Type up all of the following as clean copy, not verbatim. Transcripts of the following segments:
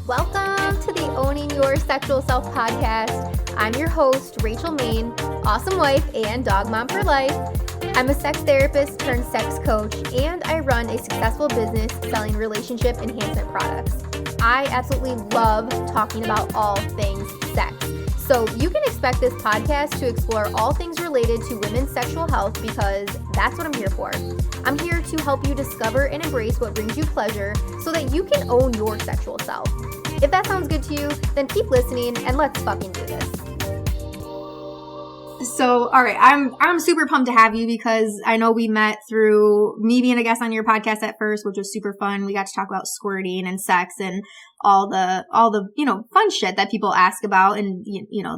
Welcome to the Owning Your Sexual Self podcast. I'm your host, Rachel Main, awesome wife and dog mom for life. I'm a sex therapist turned sex coach, and I run a successful business selling relationship enhancement products. I absolutely love talking about all things sex. So you can expect this podcast to explore all things related to women's sexual health because that's what I'm here for. I'm here to help you discover and embrace what brings you pleasure so that you can own your sexual self. If that sounds good to you, then keep listening and let's fucking do this. So, all right, I'm super pumped to have you because I know we met through me being a guest on your podcast at first, which was super fun. We got to talk about squirting and sex and all the fun shit that people ask about and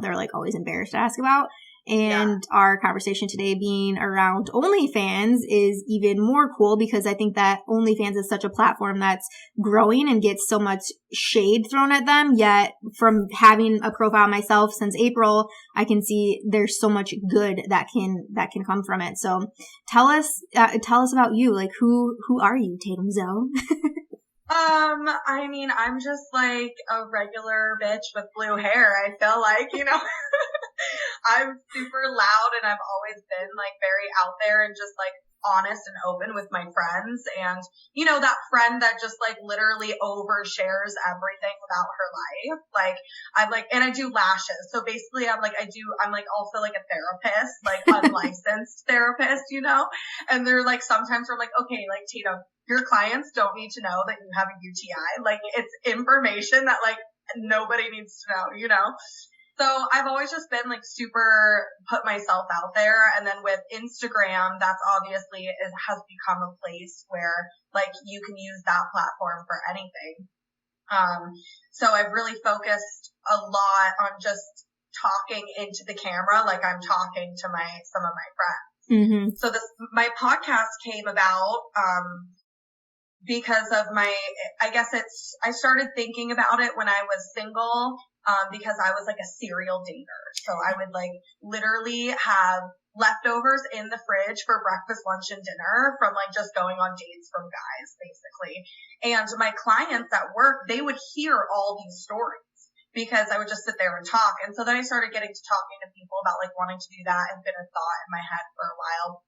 they're like always embarrassed to ask about. And Our conversation today being around OnlyFans is even more cool because I think that OnlyFans is such a platform that's growing and gets so much shade thrown at them. Yet from having a profile myself since April, I can see there's so much good that can come from it. So tell us about you. Like who are you, Tatum Zoe? I'm just like a regular bitch with blue hair. I feel like, I'm super loud and I've always been like very out there and just like honest and open with my friends. And, that friend that just like literally overshares everything about her life. And I do lashes. So basically I'm also like a therapist, like unlicensed therapist, and they're like, sometimes we're like, okay, like Tatum, your clients don't need to know that you have a UTI. Like it's information that like nobody needs to know, So I've always just been like super put myself out there. And then with Instagram, that's obviously has become a place where like you can use that platform for anything. So I've really focused a lot on just talking into the camera like I'm talking to some of my friends. Mm-hmm. So my podcast came about because of I started thinking about it when I was single, because I was like a serial dater. So I would like literally have leftovers in the fridge for breakfast, lunch, and dinner from like just going on dates from guys, basically. And my clients at work, they would hear all these stories because I would just sit there and talk. And so then I started getting to talking to people about like wanting to do that and been a thought in my head for a while.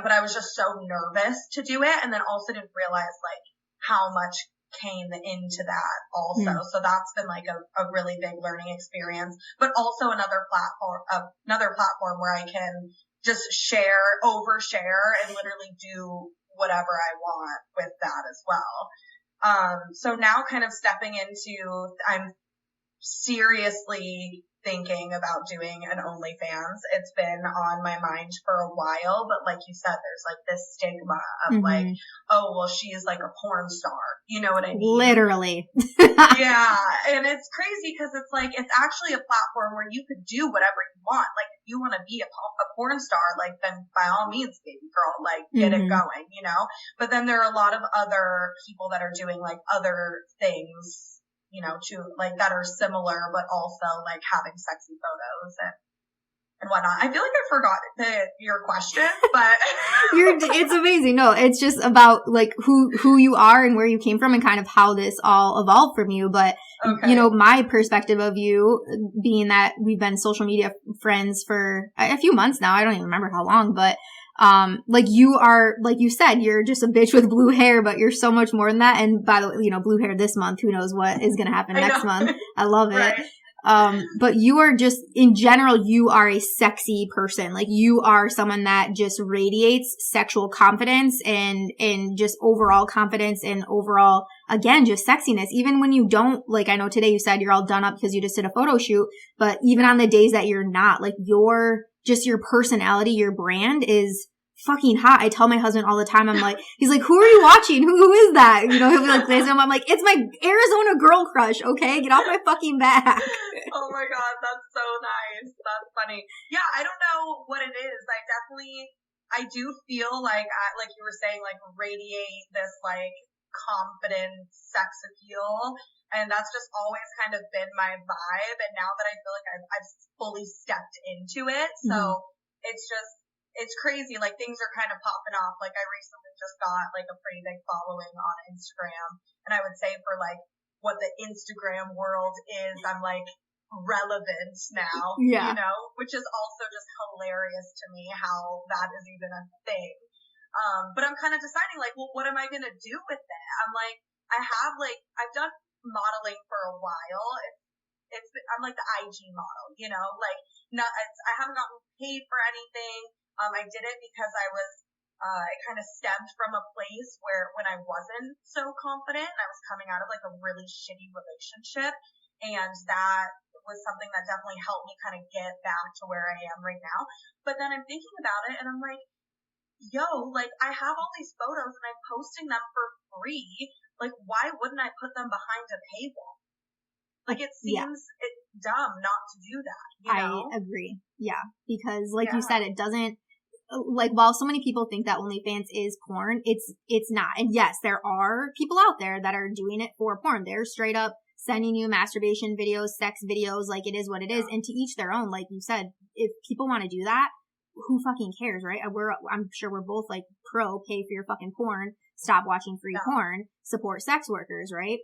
But I was just so nervous to do it. And then also didn't realize like how much came into that also. So that's been like a really big learning experience, but also another platform where I can just overshare and literally do whatever I want with that as well. So now kind of stepping into, I'm seriously thinking about doing an OnlyFans. It's been on my mind for a while, but like you said, there's like this stigma of like, oh, well, she is like a porn star. You know what I mean? Literally. Yeah. And it's crazy because it's like, it's actually a platform where you could do whatever you want. Like if you want to be a porn star, like then by all means, baby girl, like get it going, But then there are a lot of other people that are doing like other things, to like that are similar, but also like having sexy photos and whatnot. I feel like I forgot your question, but it's amazing. No, it's just about like who you are and where you came from and kind of how this all evolved from you. But okay. My perspective of you being that we've been social media friends for a few months now. I don't even remember how long, but like you are, like you said, you're just a bitch with blue hair, but you're so much more than that. And by the way, blue hair this month, who knows what is going to happen next month. I love it. Right. But you are just, in general, you are a sexy person. Like you are someone that just radiates sexual confidence and just overall confidence and overall, again, just sexiness. Even when you don't, like I know today you said you're all done up because you just did a photo shoot, but even on the days that you're not, like your personality, your brand is fucking hot. I tell my husband all the time, I'm like, he's like, who are you watching? Who is that? He'll be like, I'm like, it's my Arizona girl crush. Okay. Get off my fucking back. Oh my God. That's so nice. That's funny. Yeah. I don't know what it is. I do feel like you were saying, like radiate this like confident sex appeal. And that's just always kind of been my vibe. And now that I feel like I've fully stepped into it. So it's crazy. Like things are kind of popping off. Like I recently just got like a pretty big following on Instagram. And I would say for like what the Instagram world is. I'm like, relevant now, Yeah. you know, which is also just hilarious to me how that is even a thing. But I'm kind of deciding like, well, what am I going to do with it? I'm like, I've done modeling for a while. I'm like the IG model, you know, like I haven't gotten paid for anything. I did it because it kind of stemmed from a place where when I wasn't so confident, I was coming out of like a really shitty relationship. And that was something that definitely helped me kind of get back to where I am right now. But then I'm thinking about it and I'm like, yo, like I have all these photos and I'm posting them for free. Like, why wouldn't I put them behind a paywall? Like, it seems dumb not to do that, you know? I agree. Yeah. Because like you said, it doesn't, like, while so many people think that OnlyFans is porn, it's not. And yes, there are people out there that are doing it for porn. They're straight up sending you masturbation videos, sex videos, like it is what it is. And to each their own, like you said, if people want to do that, who fucking cares, right? I'm sure we're both like pro pay for your fucking porn, stop watching free porn, support sex workers, right?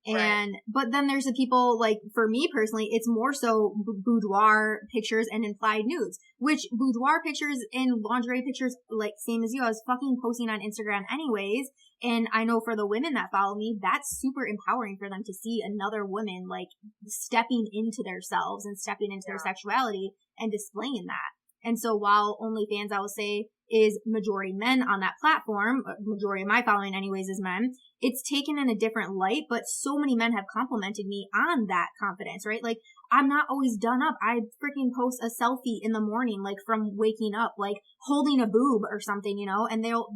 And, but then there's the people, like, for me personally, it's more so boudoir pictures and implied nudes, which boudoir pictures and lingerie pictures, like, same as you, I was fucking posting on Instagram anyways. And I know for the women that follow me, that's super empowering for them to see another woman, like, stepping into themselves and stepping into their sexuality and displaying that. And so while OnlyFans, I will say, is majority men on that platform, majority of my following anyways is men, it's taken in a different light, but so many men have complimented me on that confidence, right? Like, I'm not always done up. I freaking post a selfie in the morning, like from waking up, like holding a boob or something, you know, and they'll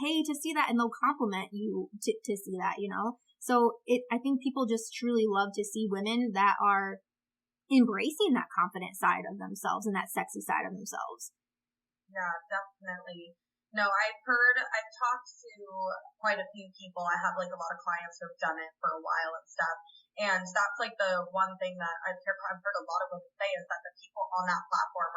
pay to see that and they'll compliment you to see that, you know? So I think people just truly love to see women that are embracing that confident side of themselves and that sexy side of themselves. Yeah, definitely. No, I've talked to quite a few people. I have like a lot of clients who have done it for a while and stuff. And that's like the one thing that I've heard a lot of women say is that the people on that platform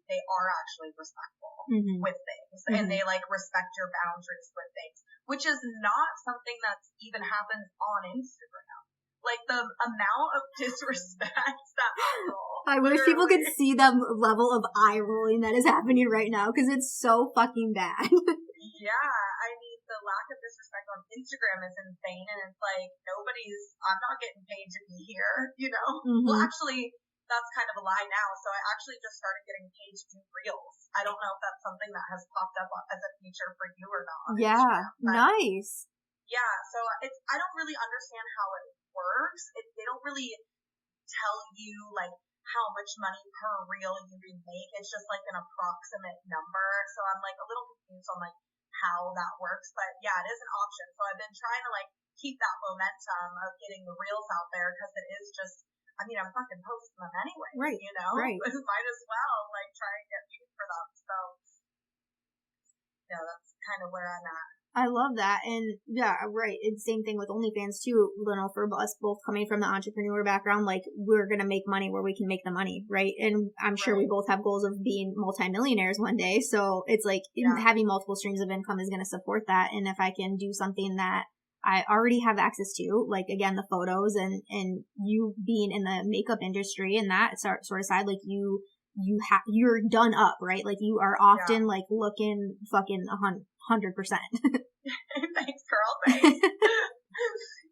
they are actually respectful with things. And they like respect your boundaries with things, which is not something that's even happens on Instagram. Like the amount of disrespect that people. I wish people could see the level of eye rolling that is happening right now because it's so fucking bad. Yeah, I mean, the lack of disrespect on Instagram is insane, and it's like I'm not getting paid to be here, you know? Well, actually, that's kind of a lie now, so I actually just started getting paid to do reels. I don't know if that's something that has popped up as a feature for you or not. Yeah, nice. Yeah, so I don't really understand how it works. They don't really tell you like how much money per reel you make. It's just like an approximate number. So I'm like a little confused on like how that works. But yeah, it is an option. So I've been trying to like keep that momentum of getting the reels out there because it is just, I mean, I'm fucking posting them anyway, right? You know, might as well like try and get paid for them. So yeah, that's kind of where I'm at. I love that. And yeah, right. It's the same thing with OnlyFans too, you know, for us both coming from the entrepreneur background, like we're going to make money where we can make the money. Right. And I'm sure we both have goals of being multimillionaires one day. So it's like having multiple streams of income is going to support that. And if I can do something that I already have access to, like again, the photos and you being in the makeup industry and that sort of side, like you're done up, right? Like you are often like looking fucking 100%. Thanks, girl. Thanks.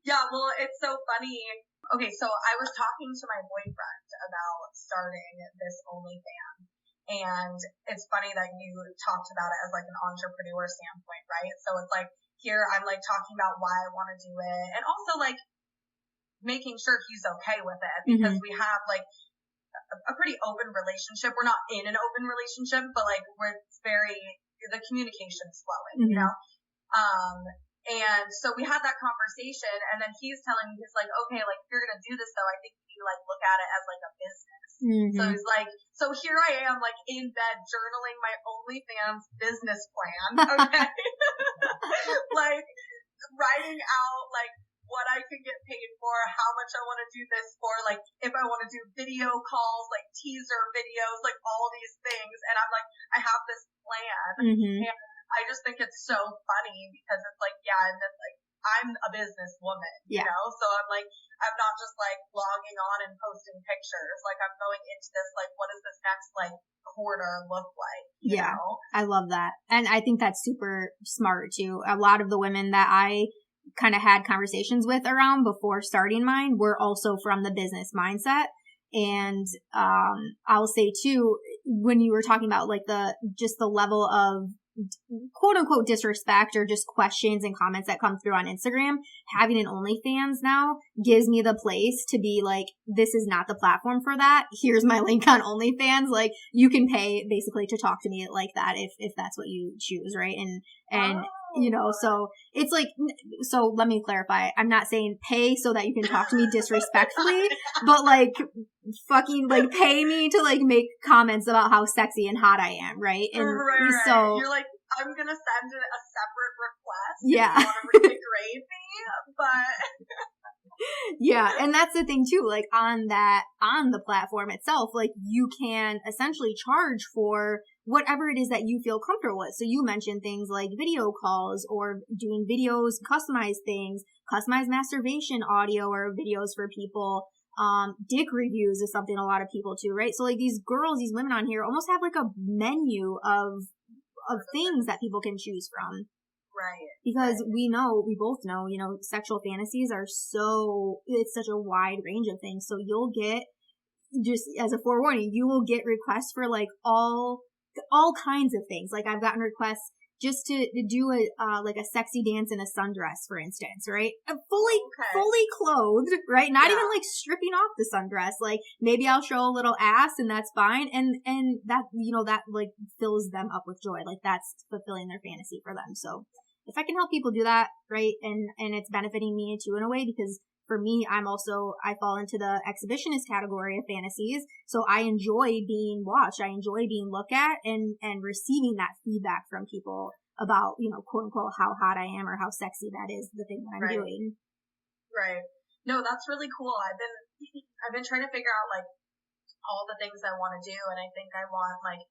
Yeah, well, it's so funny. Okay, so I was talking to my boyfriend about starting this OnlyFans, and it's funny that you talked about it as like an entrepreneur standpoint, right? So it's like here I'm like talking about why I want to do it, and also like making sure he's okay with it because we have like a pretty open relationship. We're not in an open relationship, but like the communication's flowing, you know? And so we had that conversation and then he's telling me, he's like, okay, like if you're going to do this though, I think you need to like look at it as like a business. So he's like, so here I am like in bed journaling my OnlyFans business plan. Okay. Like writing out like what I could get paid for, how much I want to do this for, like if I want to do video calls, like teaser videos, like all these things. And I'm like, I have this plan. And I just think it's so funny because it's like, yeah, and then like I'm a businesswoman, you know? So I'm like, I'm not just like logging on and posting pictures. Like I'm going into this, like, what does this next like quarter look like? You know? I love that. And I think that's super smart too. A lot of the women that I kind of had conversations with around before starting mine were also from the business mindset. And, I'll say too, when you were talking about like just the level of quote unquote disrespect or just questions and comments that come through on Instagram, having an OnlyFans now gives me the place to be like, this is not the platform for that. Here's my link on OnlyFans. Like you can pay basically to talk to me like that if that's what you choose. Right. And you know, so it's like, so let me clarify. I'm not saying pay so that you can talk to me disrespectfully, but like fucking like pay me to like make comments about how sexy and hot I am, right? And right. So you're like, I'm gonna send a separate request. Yeah. If you want to redegrade me, but yeah, and that's the thing too. Like on the platform itself, like you can essentially charge for whatever it is that you feel comfortable with. So you mentioned things like video calls or doing videos, customized things, customized masturbation audio or videos for people. Dick reviews is something a lot of people do, right? So like these girls, these women on here almost have like a menu of things that people can choose from. Right. Because we both know, you know, sexual fantasies are it's such a wide range of things. So you'll get, just as a forewarning, you will get requests for like all kinds of things. Like I've gotten requests just to do like a sexy dance in a sundress, for instance, right? Fully clothed, right? Not even like stripping off the sundress. Like maybe I'll show a little ass and that's fine. And that, you know, that like fills them up with joy. Like that's fulfilling their fantasy for them. So if I can help people do that, right? And it's benefiting me too in a way, because for me, I fall into the exhibitionist category of fantasies. So I enjoy being watched. I enjoy being looked at and receiving that feedback from people about, you know, quote unquote, how hot I am or how sexy that is, the thing that I'm doing. Right. No, that's really cool. I've been trying to figure out like all the things I want to do. And I think I want like,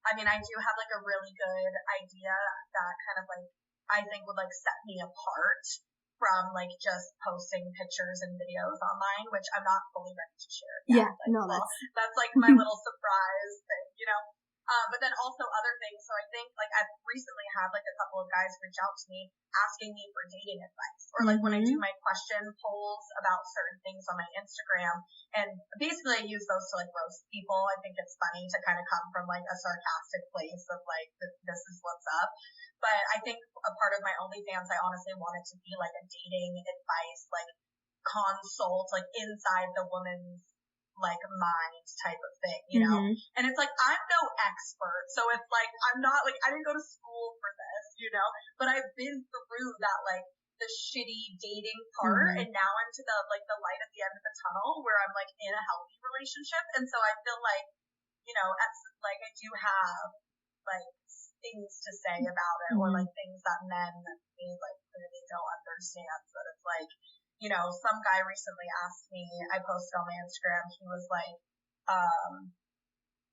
I mean, I do have like a really good idea that kind of like, I think would like set me apart from like just posting pictures and videos online, which I'm not fully ready to share yet. Yeah, like, no, that's like my little surprise thing, you know. But then also other things. So I think like I've recently had like a couple of guys reach out to me asking me for dating advice, or like when I do my question polls about certain things on my Instagram, and basically I use those to like roast people. I think it's funny to kind of come from like a sarcastic place of like this is what's up. But I think a part of my OnlyFans, I honestly want it to be like a dating advice, like consult, like inside the woman's like mind type of thing, you know? And it's like, I'm no expert. So it's like, I'm not like, I didn't go to school for this, you know? But I've been through that, like, the shitty dating part. And now I'm to the, like, the light at the end of the tunnel where I'm like in a healthy relationship. And so I feel like, you know, like I do have like things to say about it, or like things that men maybe like clearly don't understand. But it's like, you know, some guy recently asked me, I posted on my Instagram, he was like,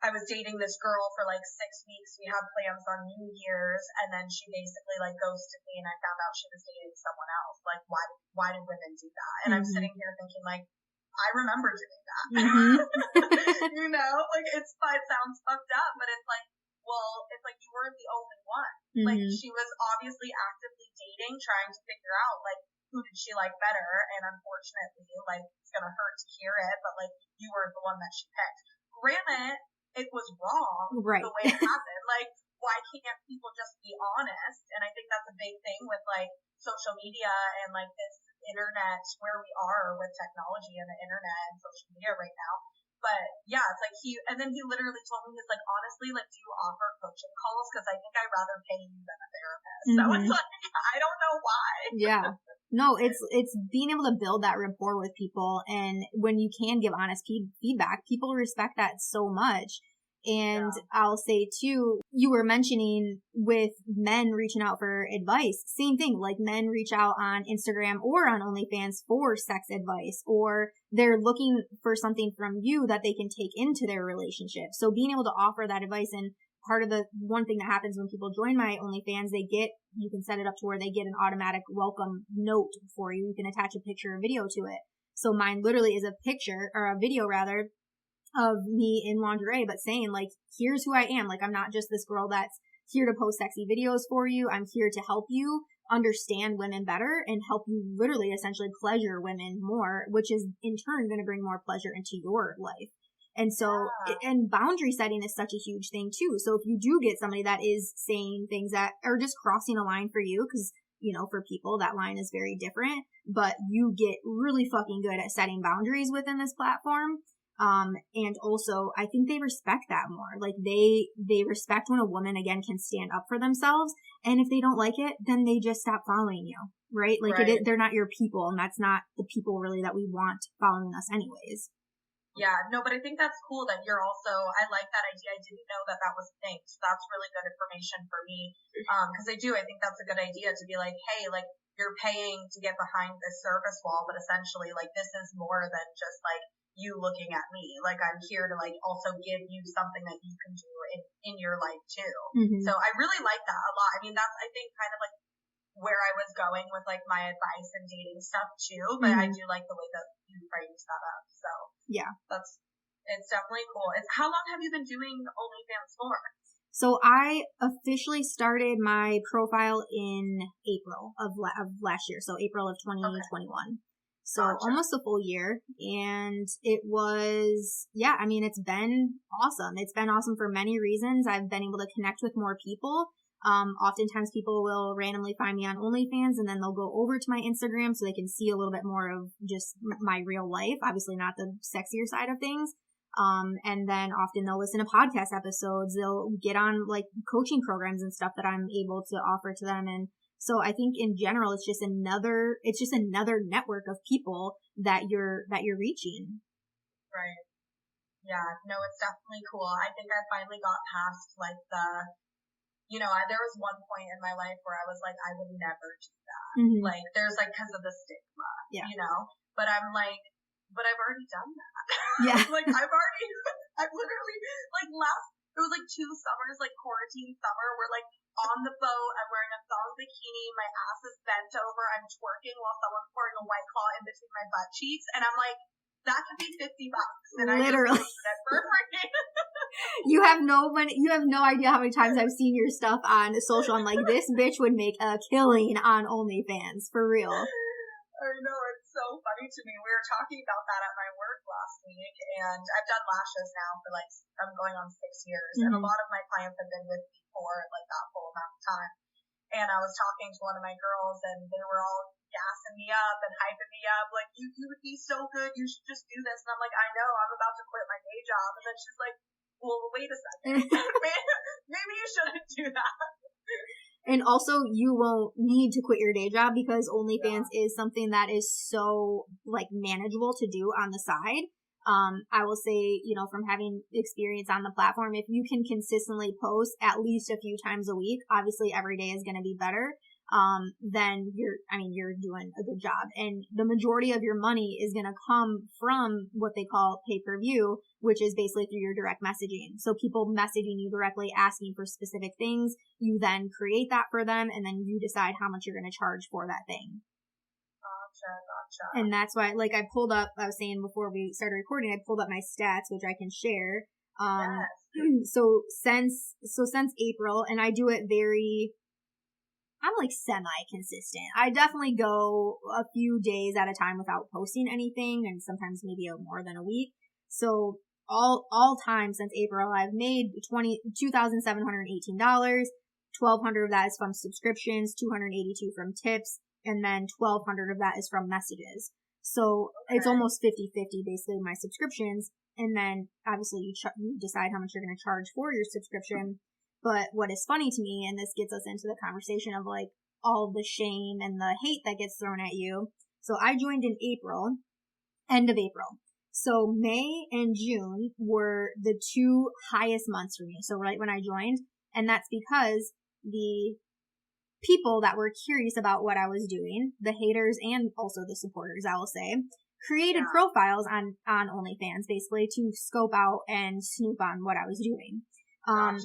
I was dating this girl for like 6 weeks. We had plans on New Year's, and then she basically like ghosted me, and I found out she was dating someone else. Like, why do women do that? And I'm sitting here thinking like, I remember doing that. You know, like it sounds fucked up, but it's like, well, it's like you weren't the only one. Like she was obviously actively dating, trying to figure out like who did she like better, and unfortunately, like it's gonna hurt to hear it, but like you were the one that she picked. Granted, it was wrong the way it happened. Like, why can't people just be honest? And I think that's a big thing with like social media and like this internet, where we are with technology and the internet and social media right now. But yeah, it's like he literally told me, he's like, honestly, like, do you offer coaching calls? Because I think I'd rather pay you than a therapist. So it's like, I don't know why. Yeah. No, it's being able to build that rapport with people. And when you can give honest feedback, people respect that so much. And I'll say too, you were mentioning with men reaching out for advice, same thing, like men reach out on Instagram or on OnlyFans for sex advice, or they're looking for something from you that they can take into their relationship. So being able to offer that advice and part of the one thing that happens when people join my OnlyFans, you can set it up to where they get an automatic welcome note for you. You can attach a picture or video to it. So mine literally is a picture, or a video rather, of me in lingerie, but saying like, here's who I am. Like, I'm not just this girl that's here to post sexy videos for you. I'm here to help you understand women better and help you literally essentially pleasure women more, which is in turn going to bring more pleasure into your life. And so, and boundary setting is such a huge thing too. So if you do get somebody that is saying things that are just crossing a line for you, because, you know, for people, that line is very different, but you get really fucking good at setting boundaries within this platform. And also I think they respect that more. Like they respect when a woman again can stand up for themselves. And if they don't like it, then they just stop following you, right? Like they're not your people, and that's not the people really that we want following us anyways. Yeah, no, but I think that's cool that you're also, I like that idea. I didn't know that was a thing. So that's really good information for me. Cause I think that's a good idea to be like, hey, like you're paying to get behind this service wall, but essentially like this is more than just like you looking at me. Like I'm here to like also give you something that you can do in your life too. Mm-hmm. So I really like that a lot. I mean, that's, I think kind of like where I was going with like my advice and dating stuff too, but I do like the way that you framed that up. So yeah, it's definitely cool. How long have you been doing OnlyFans for? So I officially started my profile in April of last year. So April of 2021. Okay. So almost a full year. And it was, I mean, it's been awesome. It's been awesome for many reasons. I've been able to connect with more people. Oftentimes people will randomly find me on OnlyFans and then they'll go over to my Instagram so they can see a little bit more of just my real life. Obviously not the sexier side of things. And then often they'll listen to podcast episodes. They'll get on like coaching programs and stuff that I'm able to offer to them. And so I think in general, it's just another network of people that you're reaching. Right. Yeah. No, it's definitely cool. I think I finally got past like there was one point in my life where I was like, I would never do that. Mm-hmm. Like, there's like, because of the stigma, but I'm like, but I've already done that. Yeah. Like, I've literally, like, it was like 2 summers, like quarantine summer, where like on the boat, I'm wearing a thong bikini, my ass is bent over, I'm twerking while someone's pouring a White Claw in between my butt cheeks, and I'm like, that could be $50, and literally. I just posted it for free. You have no idea how many times I've seen your stuff on social. I'm like, this bitch would make a killing on OnlyFans, for real. I know, it's so funny to me. We were talking about that at my work last week, and I've done lashes now for like, I'm going on 6 years, and a lot of my clients have been with me for like that full amount of time. And I was talking to one of my girls, and they were all gassing me up and hyping me up, like, you would be so good, you should just do this. And I'm like, I know, I'm about to quit my day job. And then she's like, well, wait a second. Maybe you shouldn't do that. And also, you won't need to quit your day job because OnlyFans is something that is so, like, manageable to do on the side. I will say, from having experience on the platform, if you can consistently post at least a few times a week, obviously every day is going to be better. Then you're doing a good job. And the majority of your money is going to come from what they call pay-per-view, which is basically through your direct messaging. So people messaging you directly, asking for specific things, you then create that for them, and then you decide how much you're going to charge for that thing. Gotcha. And that's why, like, I was saying before we started recording, I pulled up my stats, which I can share. Yes. So since April, and I do it I'm like semi-consistent. I definitely go a few days at a time without posting anything, and sometimes maybe more than a week. So all time since April, I've made $2,718. $1,200 of that is from subscriptions, $282 from tips, and then $1,200 of that is from messages. So It's almost 50-50 basically my subscriptions. And then obviously you decide how much you're going to charge for your subscription. But what is funny to me, and this gets us into the conversation of like all the shame and the hate that gets thrown at you. So I joined in April, end of April. So May and June were the 2 highest months for me. So right when I joined, and that's because the people that were curious about what I was doing, the haters and also the supporters, I will say, created profiles on OnlyFans basically to scope out and snoop on what I was doing. Gotcha.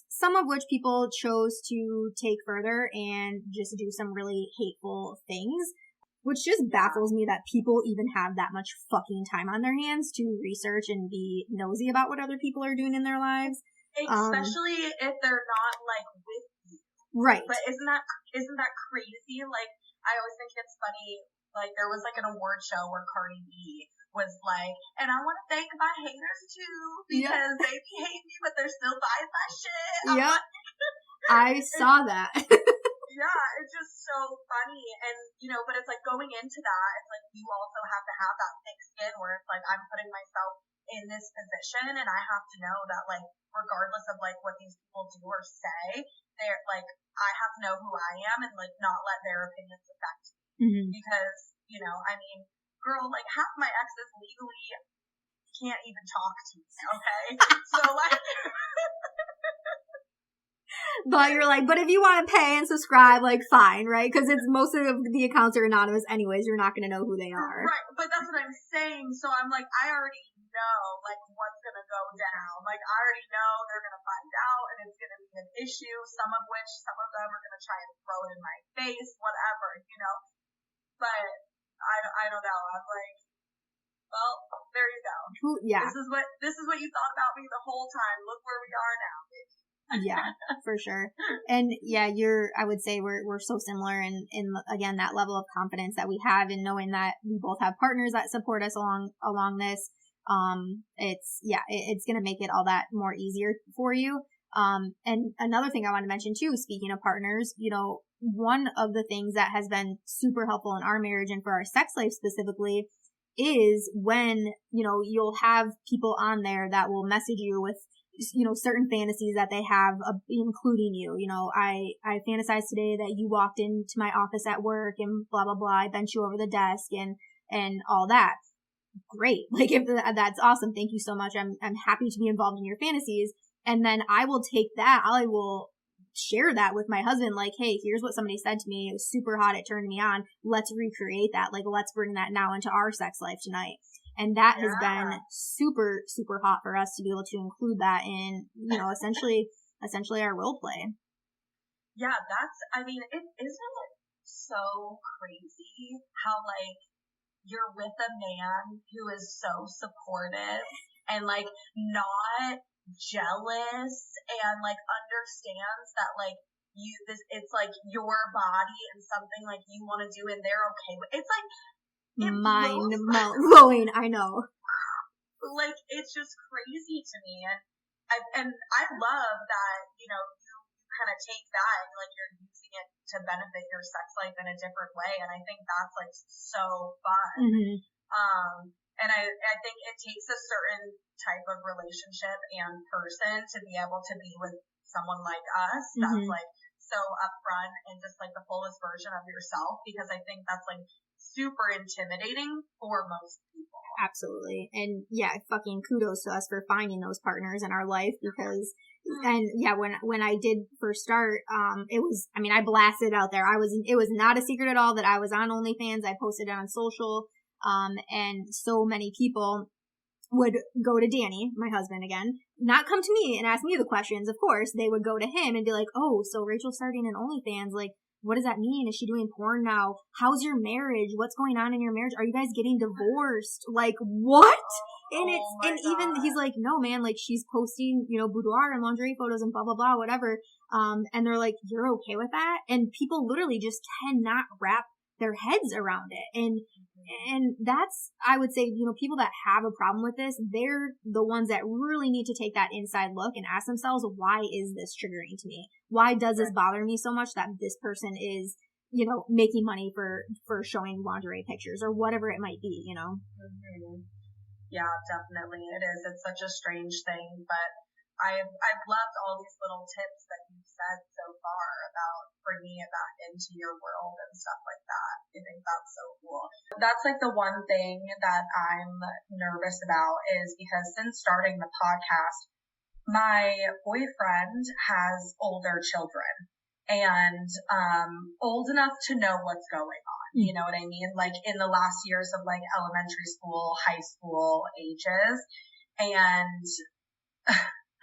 Some of which people chose to take further and just do some really hateful things, which just baffles me that people even have that much fucking time on their hands to research and be nosy about what other people are doing in their lives. Especially if they're not like with you. Right. But isn't that crazy? Like, I always think it's funny. Like, there was like an award show where Cardi B was like, and I want to thank my haters too, because they be hating me, but they're still buying my shit. Yeah. I saw that. Yeah, it's just so funny. And, but it's like going into that, it's like you also have to have that thick skin where it's like I'm putting myself in this position and I have to know that, like, regardless of like what these people do or say, they're like, I have to know who I am and like not let their opinions affect me. Mm-hmm. Because, I mean, girl, like half my exes legally can't even talk to me, okay? So like but you're like, but if you want to pay and subscribe, like, fine, right? Because it's most of the accounts are anonymous anyways. You're not going to know who they are. Right, but that's what I'm saying. So I'm like, I already know, like, what's going to go down. Like, I already know they're going to find out, and it's going to be an issue, some of them are going to try and throw it in my face, whatever, But I don't know. I'm like, well, there you go. Yeah. This is what you thought about me the whole time. Look where we are now, baby. Yeah, for sure. And yeah, I would say we're so similar in again, that level of confidence that we have in knowing that we both have partners that support us along this. It's going to make it all that more easier for you. And another thing I want to mention too, speaking of partners, one of the things that has been super helpful in our marriage and for our sex life specifically is when, you'll have people on there that will message you with, certain fantasies that they have, including you. I fantasized today that you walked into my office at work and blah, blah, blah. I bent you over the desk and all that. Great. Like, if that's awesome. Thank you so much. I'm happy to be involved in your fantasies. And then I will take that. I will share that with my husband. Like, hey, here's what somebody said to me. It was super hot. It turned me on. Let's recreate that. Like, let's bring that now into our sex life tonight. And that has been super, super hot for us to be able to include that in, essentially our role play. Yeah, isn't it so crazy how, like, you're with a man who is so supportive and, like, not jealous and, like, understands that, like, it's, like, your body and something, like, you want to do and they're okay with it. It's, like, mind-blowing, I know. Like, it's just crazy to me. And I love that, you kind of take that and, like, you're using it to benefit your sex life in a different way. And I think that's, like, so fun. Mm-hmm. And I think it takes a certain type of relationship and person to be able to be with someone like us that's, like, so upfront and just, like, the fullest version of yourself, because I think that's, like, super intimidating for most people. Absolutely. And yeah, fucking kudos to us for finding those partners in our life, because and yeah, when I did first start, I blasted out there. It was not a secret at all that I was on OnlyFans. I posted it on social, and so many people would go to Danny, my husband again, not come to me and ask me the questions. Of course, they would go to him and be like, oh, so Rachel's starting an OnlyFans, like, what does that mean? Is she doing porn now? How's your marriage? What's going on in your marriage? Are you guys getting divorced? Like, what? And even he's like, no, man, like, she's posting, boudoir and lingerie photos and blah, blah, blah, whatever. And they're like, you're okay with that? And people literally just cannot wrap their heads around it. And that's, I would say, people that have a problem with this, they're the ones that really need to take that inside look and ask themselves, why is this triggering to me? Why does this bother me so much that this person is, making money for showing lingerie pictures or whatever it might be, Mm-hmm. Yeah, definitely. It is. It's such a strange thing, but I've loved all these little tips that you've said so far about bringing it back into your world and stuff like that. I think that's so cool. That's like the one thing that I'm nervous about is because since starting the podcast, my boyfriend has older children and old enough to know what's going on. You know what I mean? Like in the last years of like elementary school, high school ages. And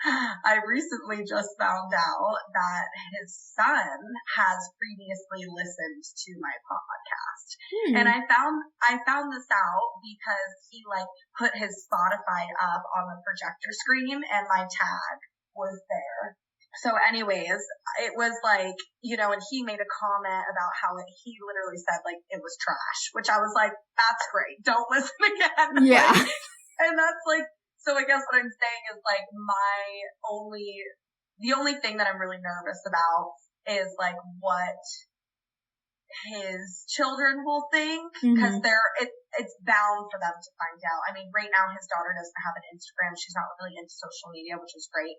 I recently just found out that his son has previously listened to my podcast. And I found this out because he like put his Spotify up on the projector screen and my tag was there. So anyways, it was like, you know, and he made a comment about how he literally said like it was trash, which I was like, that's great. Don't listen again. Yeah. Like, and that's like, so I guess what I'm saying is like the only thing that I'm really nervous about is like what his children will think, because it's bound for them to find out. I mean, right now his daughter doesn't have an Instagram. She's not really into social media, which is great.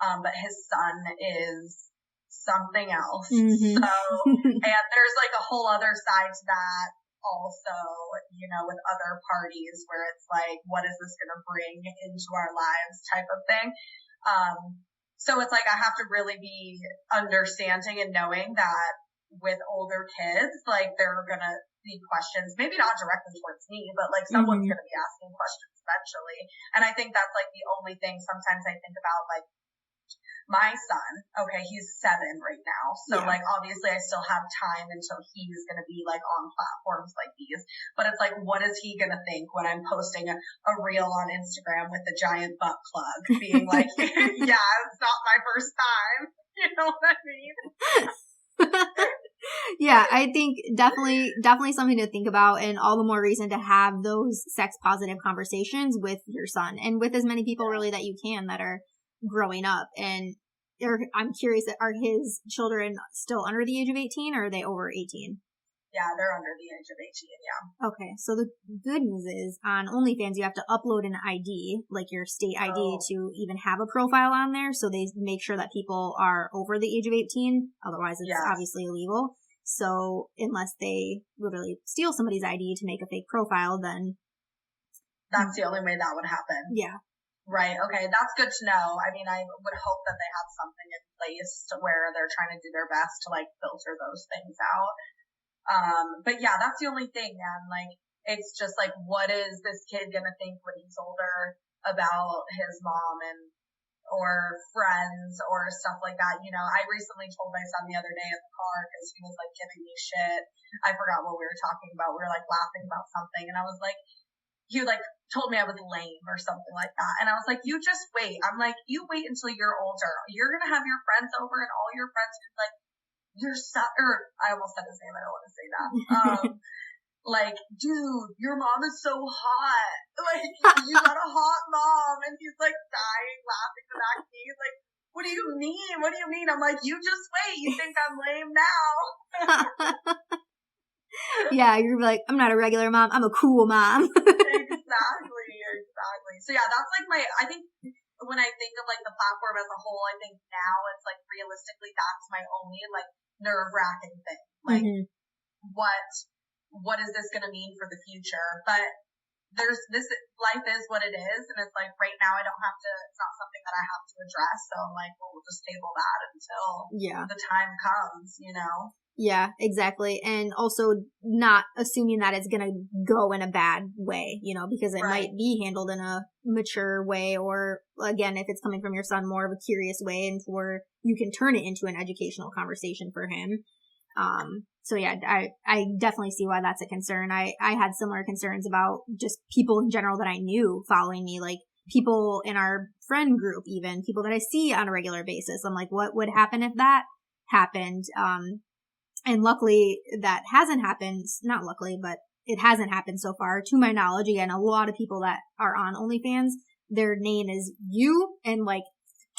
But his son is something else. So, and there's like a whole other side to that also, you know, with other parties where it's like, what is this going to bring into our lives type of thing. So it's like, I have to really be understanding and knowing that with older kids, like there are going to be questions, maybe not directly towards me, but like someone's going to be asking questions eventually. And I think that's like the only thing sometimes I think about, like, my son, okay, he's 7 right now. So like, obviously I still have time until he's going to be like on platforms like these, but it's like, what is he going to think when I'm posting a reel on Instagram with a giant butt plug being like, yeah, it's not my first time. You know what I mean? Yeah, I think definitely something to think about, and all the more reason to have those sex positive conversations with your son and with as many people really that you can that are growing up. And I'm curious, are his children still under the age of 18 or are they over 18? Yeah, they're under the age of 18, yeah. Okay, so the good news is on OnlyFans, you have to upload an ID, like your state ID, to even have a profile on there. So they make sure that people are over the age of 18. Otherwise, it's obviously illegal. So unless they literally steal somebody's ID to make a fake profile, then that's the only way that would happen. Yeah. Right. Okay. That's good to know. I mean, I would hope that they have something in place where they're trying to do their best to like filter those things out. But yeah, that's the only thing, man. Like, it's just like, what is this kid gonna think when he's older about his mom or friends or stuff like that? You know, I recently told my son the other day in the car because he was like giving me shit. I forgot what we were talking about. We were like laughing about something, and I was like, he like told me I was lame or something like that. And I was like, you just wait. I'm like, you wait until you're older. You're going to have your friends over and all your friends can like, your son, or I almost said his name. I don't want to say that. Like, dude, your mom is so hot. Like, you got a hot mom. And he's like dying, laughing to that. He's like, what do you mean? What do you mean? I'm like, you just wait. You think I'm lame now? Yeah, you're like, I'm not a regular mom. I'm a cool mom. Exactly. So yeah, that's like I think when I think of like the platform as a whole, I think now it's like realistically that's my only like nerve-wracking thing. Like, what is this going to mean for the future? But there's this, life is what it is. And it's like right now it's not something that I have to address. So I'm like, well, we'll just table that until the time comes, you know? Yeah, exactly. And also not assuming that it's going to go in a bad way, you know, because it might be handled in a mature way, or again, if it's coming from your son, more of a curious way, and where you can turn it into an educational conversation for him. So yeah, I definitely see why that's a concern. I had similar concerns about just people in general that I knew following me, like people in our friend group, even people that I see on a regular basis. I'm like, what would happen if that happened? And luckily that hasn't happened. Not luckily, but it hasn't happened so far to my knowledge. Again, a lot of people that are on OnlyFans, their name is you and like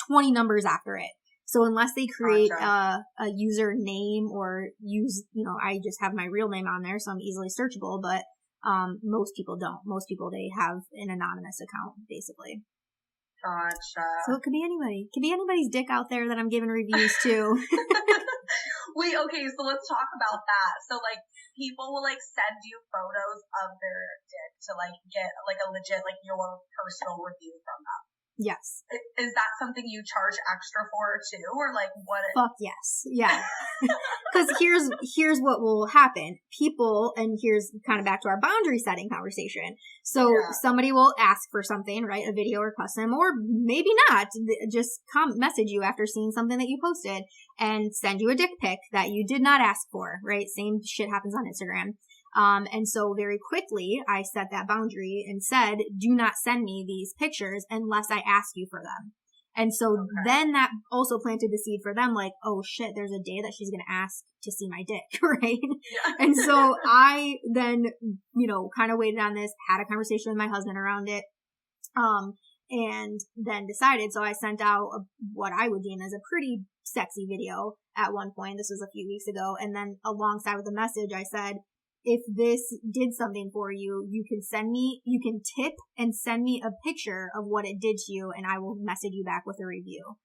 20 numbers after it. So unless they create a user name or use, you know, I just have my real name on there, so I'm easily searchable, but most people don't. Most people, they have an anonymous account, basically. Gotcha. So it could be anybody. It could be anybody's dick out there that I'm giving reviews to. Wait, okay, so let's talk about that. So, like, people will, like, send you photos of their dick to, like, get, like, a legit, like, your personal review from them. Yes. Is that something you charge extra for too? Or like what? Fuck yes. Yeah. Cause here's what will happen. People, and here's kind of back to our boundary setting conversation. So somebody will ask for something, right? A video or custom, or maybe not. Just message you after seeing something that you posted and send you a dick pic that you did not ask for, right? Same shit happens on Instagram. And so very quickly I set that boundary and said, do not send me these pictures unless I ask you for them. And so then that also planted the seed for them, like, oh shit, there's a day that she's going to ask to see my dick, right? Yeah. And so I then, kind of waited on this, had a conversation with my husband around it, and then decided. So I sent out what I would deem as a pretty sexy video at one point. This was a few weeks ago. And then alongside with the message, I said, if this did something for you, you can tip and send me a picture of what it did to you, and I will message you back with a review.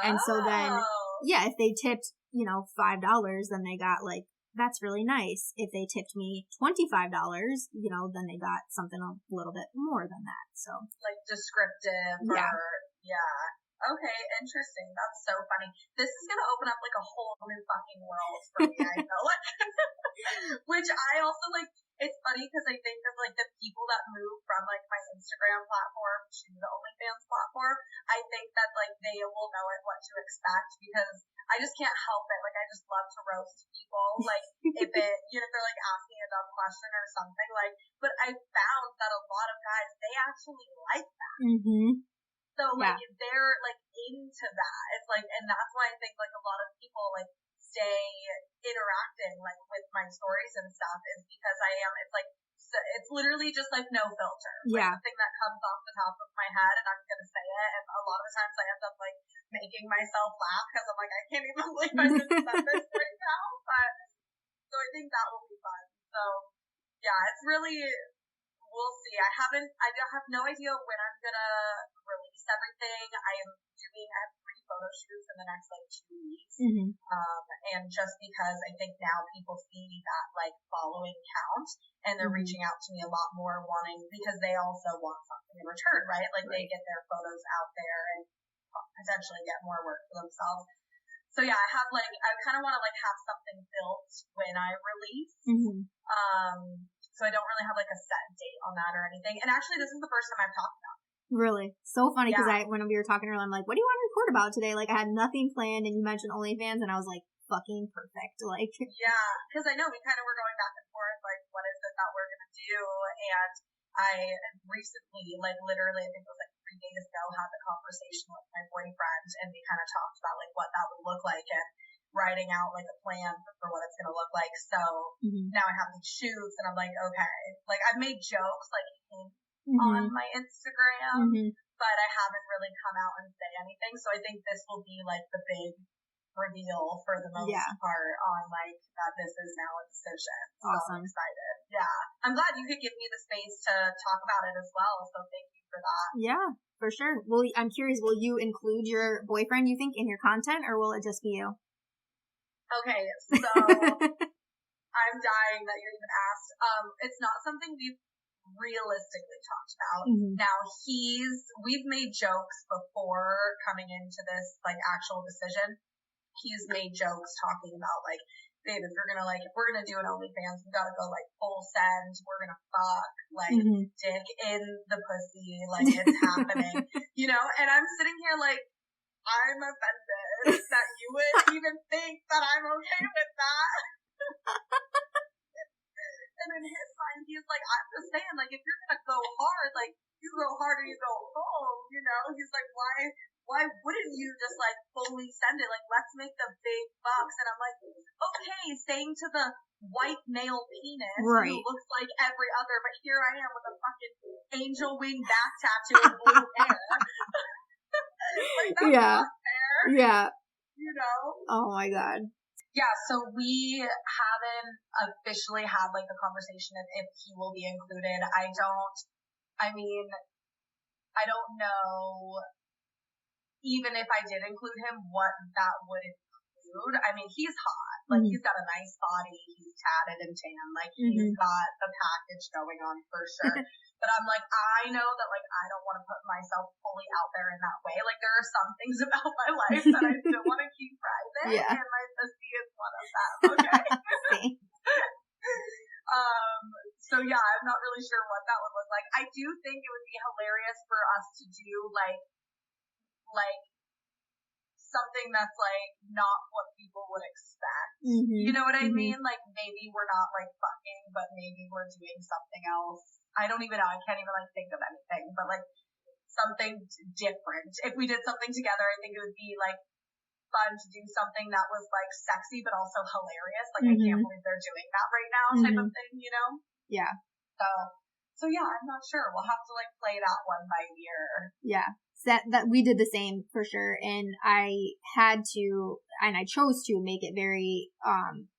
And so then, if they tipped, $5, then they got like, that's really nice. If they tipped me $25, then they got something a little bit more than that. So like descriptive Okay, interesting. That's so funny. This is going to open up like a whole new fucking world for me, I feel like. Which I also like, it's funny because I think of like the people that move from like my Instagram platform to the OnlyFans platform, I think that like they will know what to expect because I just can't help it. Like I just love to roast people. Like if they're like asking a dumb question or something like, but I found that a lot of guys, they actually like that. Mm-hmm. So, like, they're, like, into that. It's, like, and that's why I think, like, a lot of people, like, stay interacting, like, with my stories and stuff is because it's, like, it's literally just, like, no filter. Like, the thing that comes off the top of my head, and I'm going to say it, and a lot of the times I end up, like, making myself laugh because I'm, like, I can't even believe I just said this right now. But, so I think that will be fun. So, yeah, it's really... We'll see. I have no idea when I'm gonna release everything. I have 3 photo shoots in the next like 2 weeks. Mm-hmm. And just because I think now people see that like following count and they're reaching out to me a lot more wanting, because they also want something in return, right? Like they get their photos out there and potentially get more work for themselves. So yeah, I kind of want to like have something built when I release. Mm-hmm. So I don't really have like a set date on that or anything. And actually, this is the first time I've talked about it. Really? So funny because when we were talking earlier, I'm like, what do you want to record about today? Like I had nothing planned and you mentioned OnlyFans and I was like, fucking perfect. Like, yeah, because I know we kind of were going back and forth, like, what is it that we're going to do? And I recently, like literally, I think it was like 3 days ago, had the conversation with my boyfriend and we kind of talked about like what that would look like and writing out like a plan for what it's going to look like. So now I have these shoots and I'm like, okay, like I've made jokes like on my Instagram, but I haven't really come out and say anything. So I think this will be like the big reveal for the most part on like that this is now a decision. So awesome. I'm excited. Yeah. I'm glad you could give me the space to talk about it as well. So thank you for that. Yeah, for sure. Well, I'm curious, will you include your boyfriend, you think, in your content or will it just be you? Okay, so I'm dying that you even asked. It's not something we've realistically talked about. Mm-hmm. Now we've made jokes before coming into this like actual decision. He's made jokes talking about like, babe, if we're gonna do an OnlyFans, we gotta go like full send. We're gonna fuck like dick in the pussy, like it's happening, And I'm sitting here like, I'm offended that you would even think that I'm okay with that. And in his mind, he's like, I'm just saying, like, if you're gonna go hard, like, you go hard or you go home, He's like, why wouldn't you just, like, fully send it? Like, let's make the big bucks. And I'm like, okay, saying to the white male penis who looks like every other, but here I am with a fucking angel wing back tattoo and blue hair. Like, that's not fair. Yeah. Oh my God. Yeah, so we haven't officially had like the conversation if he will be included. I don't know even if I did include him what that would include. I mean, he's hot. Like, Mm-hmm. he's got a nice body, he's tatted and tan, like, he's got the package going on for sure. But I'm like, I know that, like, I don't want to put myself fully out there in that way. Like, there are some things about my life that I still want to keep private, and my pussy is one of them, okay? So yeah, I'm not really sure what that would look like. I do think it would be hilarious for us to do, like, something that's, like, not what people would expect. You know what I mean? Like, maybe we're not, like, fucking, but maybe we're doing something else. I don't even know. I can't even, like, think of anything, but, like, something different. If we did something together, I think it would be, like, fun to do something that was, like, sexy, but also hilarious. Like, I can't believe they're doing that right now type of thing, you know? Yeah. So yeah, I'm not sure. We'll have to, like, play that one by ear. Yeah. That we did the same for sure. And I chose to make it very,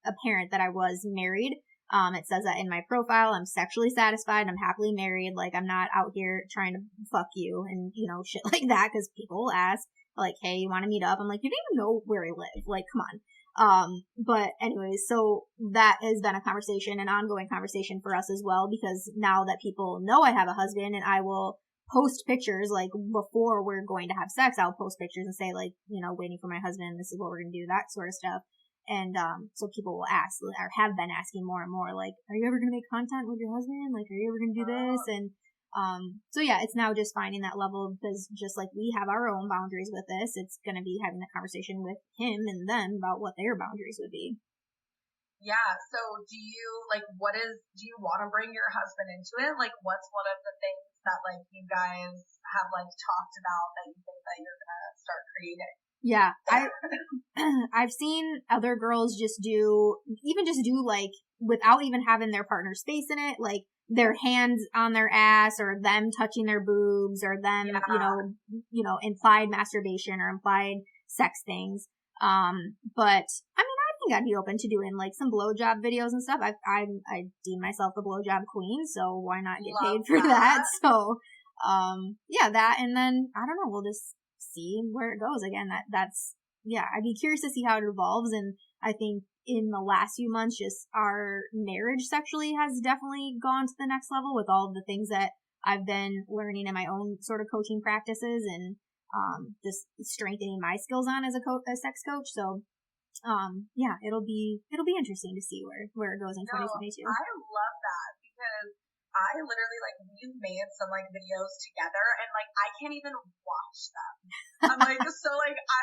apparent that I was married. It says that in my profile. I'm sexually satisfied. I'm happily married. Like, I'm not out here trying to fuck you and, you know, shit like that. Cause people will ask, like, hey, you want to meet up? I'm like, you don't even know where I live. Like, come on. But anyways, so that has been a conversation, an ongoing conversation for us as well, because now that people know I have a husband, and I will post pictures, like, before we're going to have sex, I'll post pictures and say, like, you know, waiting for my husband, this is what we're going to do, that sort of stuff. And, so people will ask, or have been asking more and more, like, are you ever going to make content with your husband? Like, are you ever going to do this? And, so yeah, it's now just finding that level, because just like we have our own boundaries with this, it's going to be having the conversation with him and them about what their boundaries would be. Yeah. So do you, like, do you want to bring your husband into it? Like, what's one of the things that, like, you guys have, like, talked about that you think that you're going to start creating? Yeah. I've seen other girls just do like, without even having their partner's face in it, like, their hands on their ass, or them touching their boobs, or them, you know, implied masturbation or implied sex things. But I mean, I think I'd be open to doing, like, some blowjob videos and stuff. I deem myself the blowjob queen, so why not get paid for that? So, yeah, that, and then, I don't know, we'll just see where it goes. Again, I'd be curious to see how it evolves, and I think in the last few months, just our marriage sexually has definitely gone to the next level with all of the things that I've been learning in my own sort of coaching practices, and just strengthening my skills on as a sex coach. So yeah, it'll be interesting to see where it goes in 2022. I love that, because I literally, like, we've made some, like, videos together, and, like, I can't even watch them. I'm like, so, like, I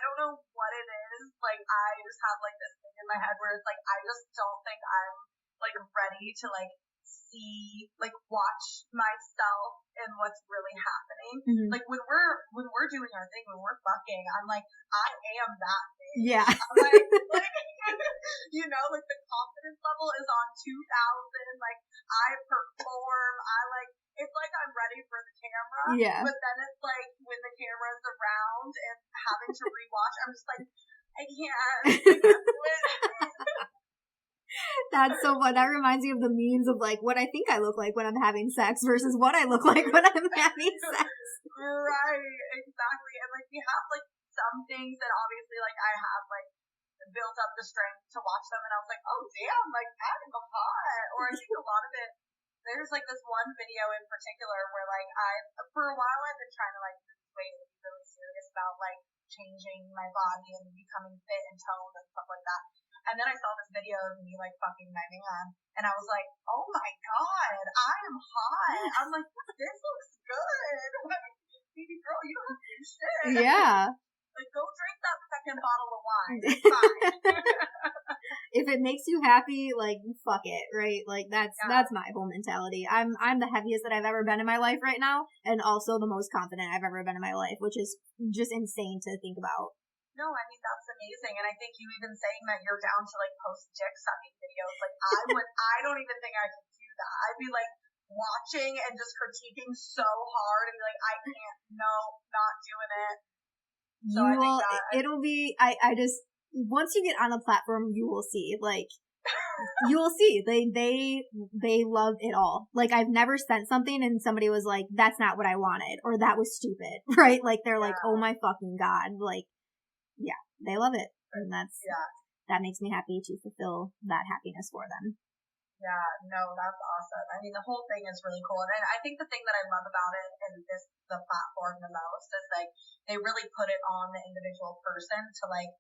don't know what it is. Like, I just have, like, this thing in my head where it's like, I just don't think I'm, like, ready to, like, see, like, watch myself and what's really happening. Like, when we're doing our thing, when we're fucking, I'm like, I am that bitch. Yeah. I'm like, you know, like, the confidence level is on 2,000. Like, I perform. It's like I'm ready for the camera. Yeah. But then it's like, when the camera's around and having to rewatch, I'm just like, I can't do it. That's so fun. That reminds me of the memes of, like, what I think I look like when I'm having sex versus what I look like when I'm having sex. Right, exactly. And, like, we have, like, some things that obviously, like, I have, like, built up the strength to watch them, and I was like, oh, damn, like, I'm hot. Or I think a lot of it, there's, like, this one video in particular where, like, for a while I've been trying to, like, lose weight and be really serious about, like, changing my body and becoming fit and toned and stuff like that. And then I saw this video of me, like, fucking my man, and I was like, oh my god, I am hot. I'm like, this looks good. Like, baby girl, you don't have to do shit. Yeah. Like, go drink that second bottle of wine. It's fine. If it makes you happy, like, fuck it, right? Like, that's my whole mentality. I'm the heaviest that I've ever been in my life right now, and also the most confident I've ever been in my life, which is just insane to think about. No, I mean, that's amazing. And I think you even saying that you're down to, like, post dick sucking videos, like, I don't even think I could do that. I'd be, like, watching and just critiquing so hard and be like, I can't, no, not doing it. So I just, once you get on the platform, you will see, like, you will see, they love it all. Like, I've never sent something and somebody was like, that's not what I wanted, or that was stupid, right? Like, they're like, oh my fucking god, like, yeah, they love it. And that's, that makes me happy to fulfill that happiness for them. Yeah, no, that's awesome. I mean, the whole thing is really cool. And I think the thing that I love about it and the platform the most is like they really put it on the individual person to like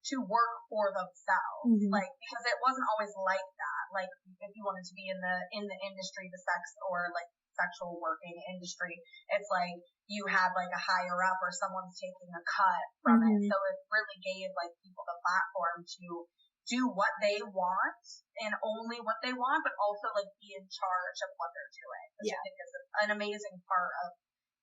to work for themselves. Like because it wasn't always like that. Like if you wanted to be in the industry, the sex or like sexual working industry, it's like you have like a higher up or someone's taking a cut from it. So it really gave like people the platform to do what they want and only what they want, but also like be in charge of what they're doing, which I think is an amazing part of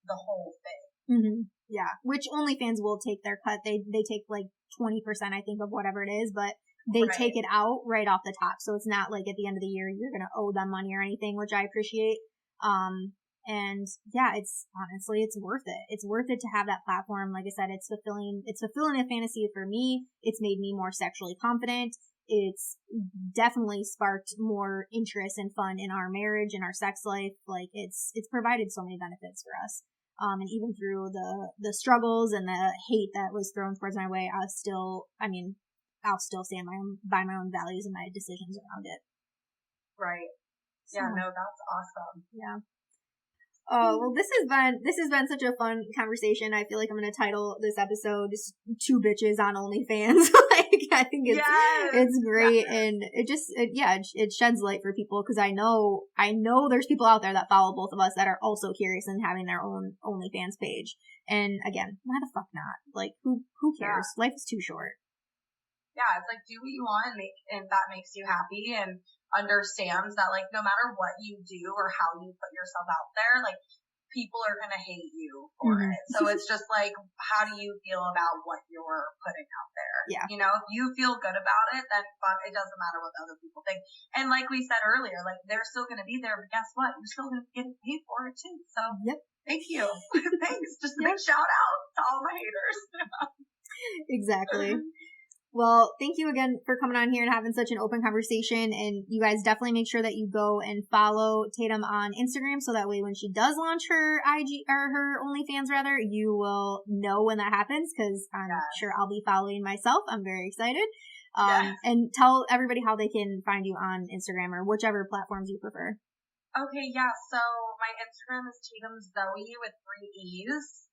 the whole thing. Yeah, which OnlyFans will take their cut. They take like 20%, I think, of whatever it is, but they take it out right off the top. So it's not like at the end of the year you're gonna owe them money or anything, which I appreciate. And yeah, it's honestly, it's worth it. It's worth it to have that platform. Like I said, it's fulfilling a fantasy for me. It's made me more sexually confident. It's definitely sparked more interest and fun in our marriage and our sex life. Like it's provided so many benefits for us. And even through the struggles and the hate that was thrown towards my way, I'll still stand by my own values and my decisions around it. Right. Yeah, no, that's awesome. Yeah. Oh, well, this has been such a fun conversation. I feel like I'm going to title this episode just Two Bitches on OnlyFans. Like, I think it's great. Yeah. And it sheds light for people because I know there's people out there that follow both of us that are also curious in having their own OnlyFans page. And again, why the fuck not? Like, who cares? Yeah. Life is too short. Yeah, it's like, do what you want and that makes you happy and understands that like no matter what you do or how you put yourself out there, like people are gonna hate you for it. So it's just like, how do you feel about what you're putting out there? Yeah. You know, if you feel good about it, then it doesn't matter what other people think. And like we said earlier, like they're still gonna be there, but guess what? You're still gonna get paid for it too. So thank you. Thanks. Just a big shout out to all my haters. Exactly. Well, thank you again for coming on here and having such an open conversation. And you guys definitely make sure that you go and follow Tatum on Instagram so that way when she does launch her IG or her OnlyFans rather, you will know when that happens because I'm sure I'll be following myself. I'm very excited. And tell everybody how they can find you on Instagram or whichever platforms you prefer. Okay, yeah. So my Instagram is Tatum Zoe with 3 E's.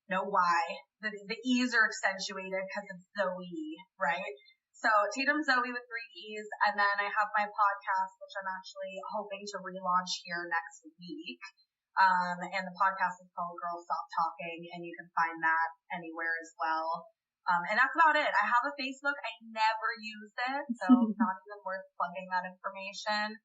No Y. The E's are accentuated because it's Zoe, right? So Tatum Zoe with 3 E's. And then I have my podcast, which I'm actually hoping to relaunch here next week. And the podcast is called Girls Stop Talking, and you can find that anywhere as well. And that's about it. I have a Facebook. I never use it, so not even worth plugging that information.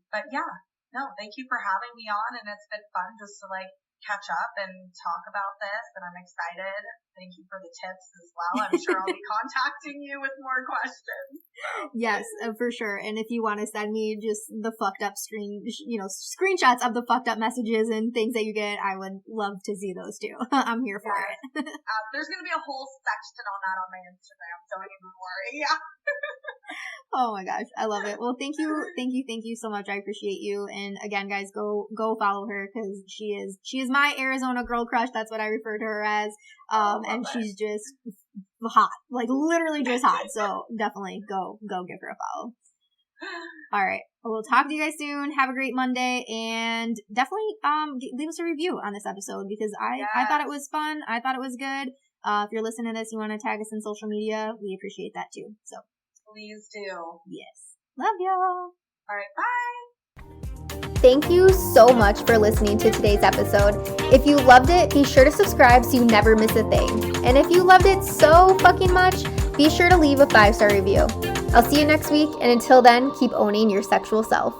But yeah, no, thank you for having me on, and it's been fun just to like catch up and talk about this, and I'm excited. Thank you for the tips as well. I'm sure I'll be contacting you with more questions. Yes, for sure. And if you want to send me just the fucked up screenshots of the fucked up messages and things that you get, I would love to see those too. I'm here for it. There's going to be a whole section on that on my Instagram. Don't even worry. Yeah. Oh my gosh, I love it. Well, thank you so much. I appreciate you. And again, guys, go follow her because she is my Arizona girl crush. That's what I refer to her as. And she's just hot, like literally just hot. So definitely go give her a follow. All right. We'll talk to you guys soon. Have a great Monday, and definitely leave us a review on this episode because I thought it was fun. I thought it was good. If you're listening to this, you want to tag us in social media, we appreciate that too. So please do. Yes. Love y'all. All right. Bye. Thank you so much for listening to today's episode. If you loved it, be sure to subscribe so you never miss a thing. And if you loved it so fucking much, be sure to leave a 5-star review. I'll see you next week, and until then, keep owning your sexual self.